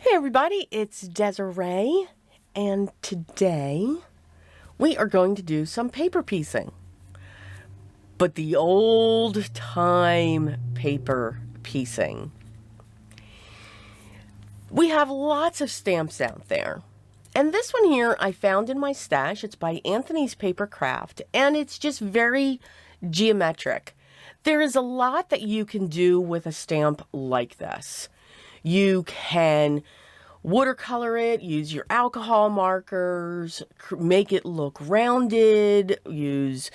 Hey everybody, it's Desiree, and today we are going to do some paper piecing. But the old time paper piecing. We have lots of stamps out there. And this one here I found in my stash. It's by Anthony's Paper Craft, and it's just very geometric. There is a lot that you can do with a stamp like this. You can watercolor it, use your alcohol markers, make it look rounded, use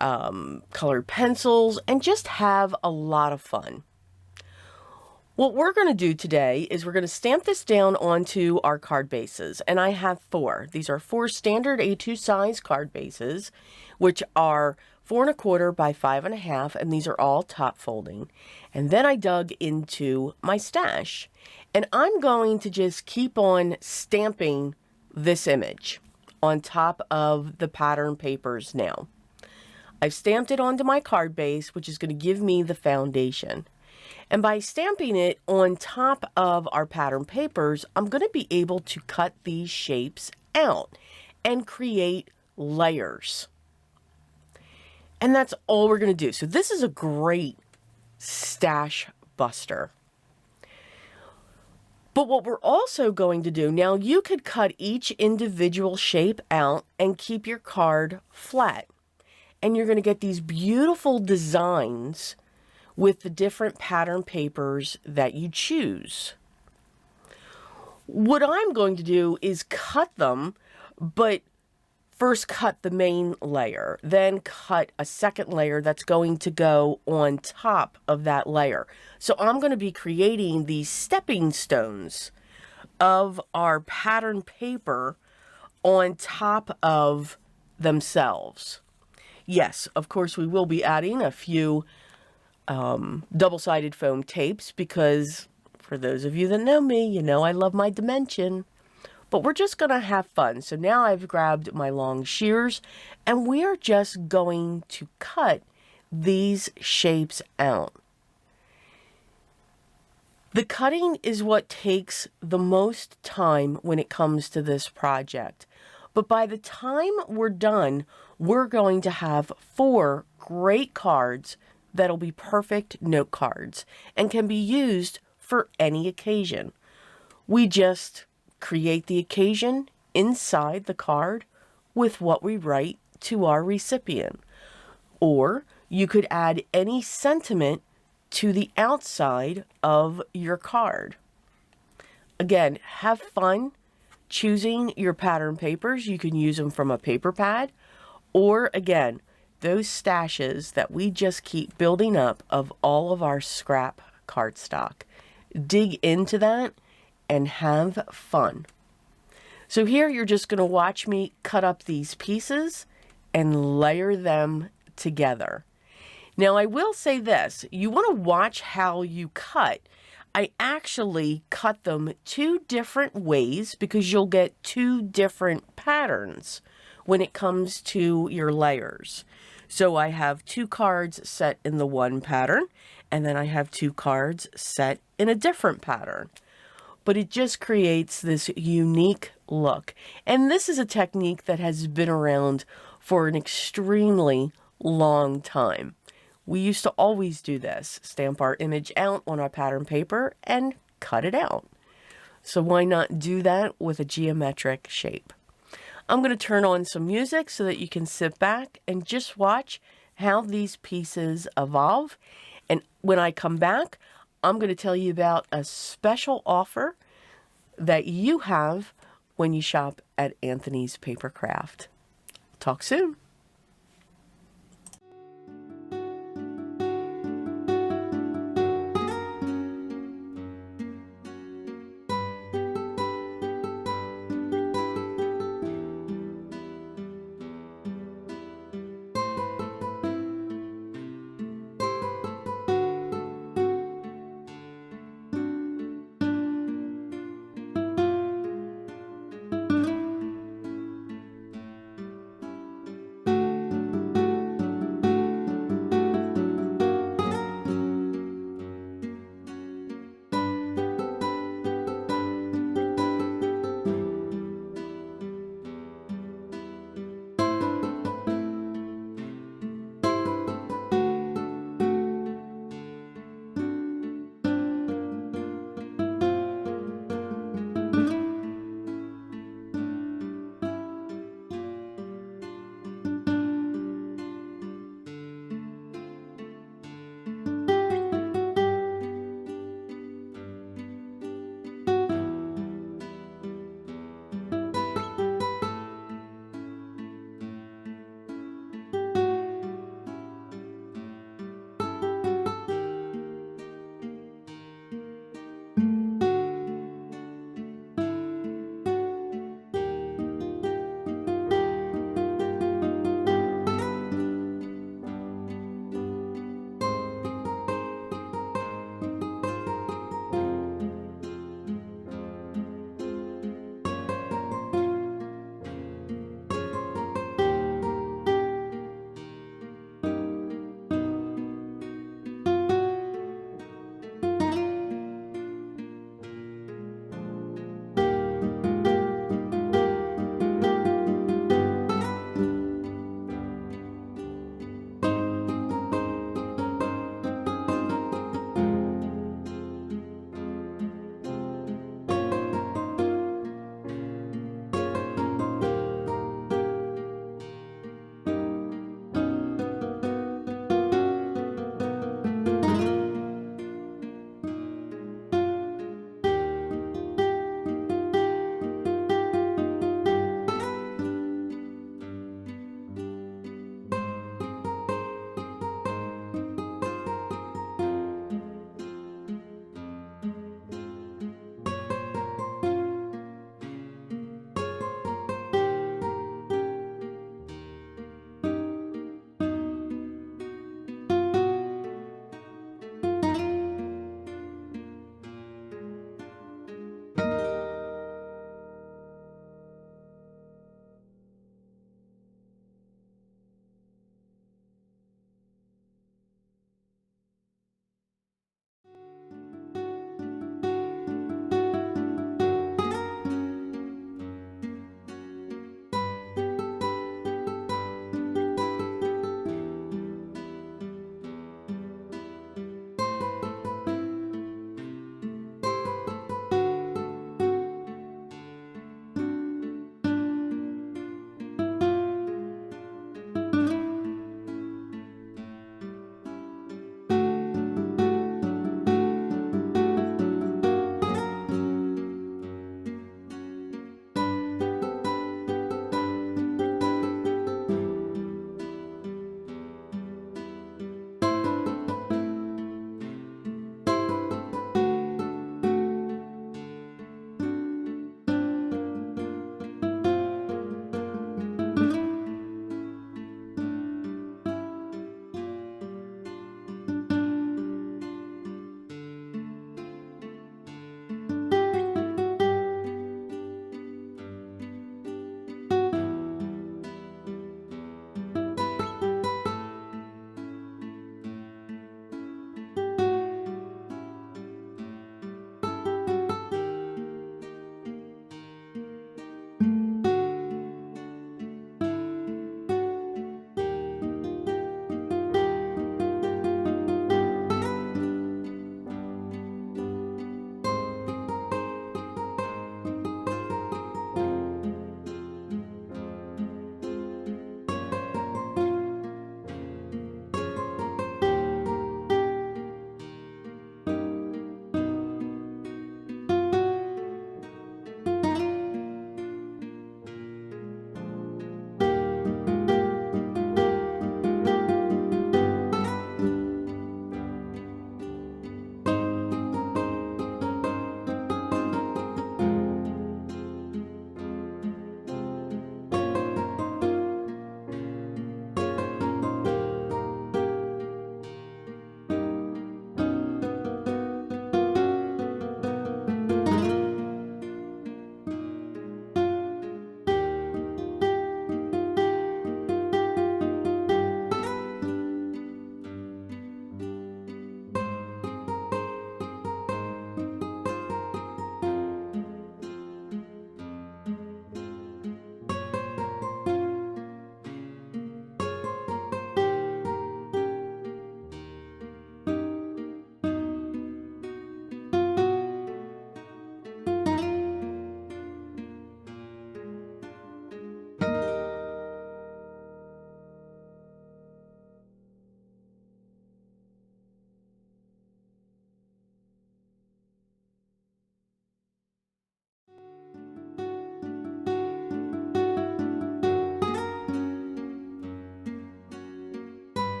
colored pencils, and just have a lot of fun. What we're going to do today is we're going to stamp this down onto our card bases, and I have four. These are four standard A2 size card bases, which are 4 1/4 by 5 1/2, and these are all top folding. And then I dug into my stash, and I'm going to just keep on stamping this image on top of the pattern papers now. I've stamped it onto my card base, which is going to give me the foundation. And by stamping it on top of our pattern papers, I'm going to be able to cut these shapes out and create layers. And that's all we're going to do. So this is a great stash buster. But what we're also going to do, now you could cut each individual shape out and keep your card flat. And you're going to get these beautiful designs with the different pattern papers that you choose. What I'm going to do is cut them, but first cut the main layer, then cut a second layer that's going to go on top of that layer. So I'm going to be creating these stepping stones of our pattern paper on top of themselves. Yes, of course, we will be adding a few double-sided foam tapes because for those of you that know me, you know I love my dimension. But we're just going to have fun. So now I've grabbed my long shears and we are just going to cut these shapes out. The cutting is what takes the most time when it comes to this project. But by the time we're done, we're going to have 4 great cards that'll be perfect note cards and can be used for any occasion. We just create the occasion inside the card with what we write to our recipient. Or you could add any sentiment to the outside of your card. Again, have fun choosing your pattern papers. You can use them from a paper pad, or again, those stashes that we just keep building up of all of our scrap cardstock. Dig into that and have fun. So here you're just going to watch me cut up these pieces and layer them together. Now I will say this, you want to watch how you cut. I actually cut them 2 different ways because you'll get 2 different patterns when it comes to your layers. So I have 2 cards set in the one pattern, and then I have 2 cards set in a different pattern. But it just creates this unique look. And this is a technique that has been around for an extremely long time. We used to always do this, stamp our image out on our pattern paper and cut it out. So why not do that with a geometric shape? I'm going to turn on some music so that you can sit back and just watch how these pieces evolve. And when I come back, I'm going to tell you about a special offer that you have when you shop at Anthony's Paper Craft. Talk soon.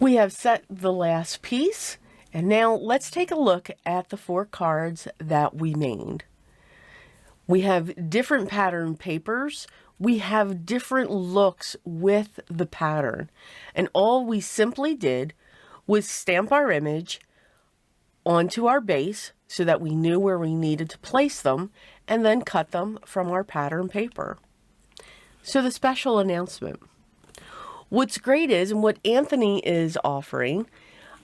We have set the last piece, and now let's take a look at the 4 cards that we made. We have different pattern papers. We have different looks with the pattern. And all we simply did was stamp our image onto our base so that we knew where we needed to place them, and then cut them from our pattern paper. So the special announcement. What's great is, and what Anthony is offering,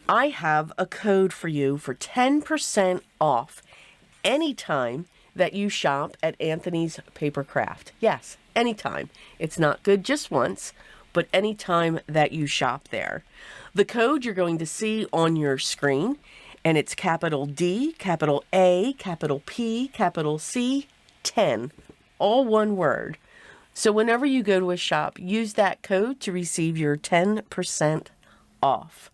I have a code for you for 10% off anytime that you shop at Anthony's Papercraft. Yes, anytime. It's not good just once, but anytime that you shop there. The code you're going to see on your screen, and it's capital D, capital A, capital P, capital C, 10. All one word. So whenever you go to a shop, use that code to receive your 10% off.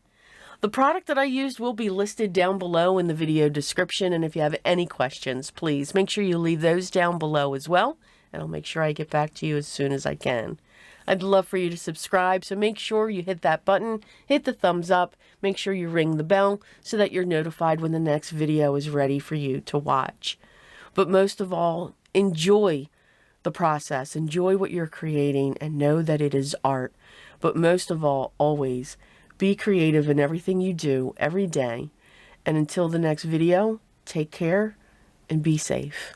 The product that I used will be listed down below in the video description, and if you have any questions, please make sure you leave those down below as well, and I'll make sure I get back to you as soon as I can. I'd love for you to subscribe, so make sure you hit that button, hit the thumbs up, make sure you ring the bell so that you're notified when the next video is ready for you to watch. But most of all, enjoy the process, enjoy what you're creating, and know that it is art. But most of all, always be creative in everything you do every day. And until the next video, take care and be safe.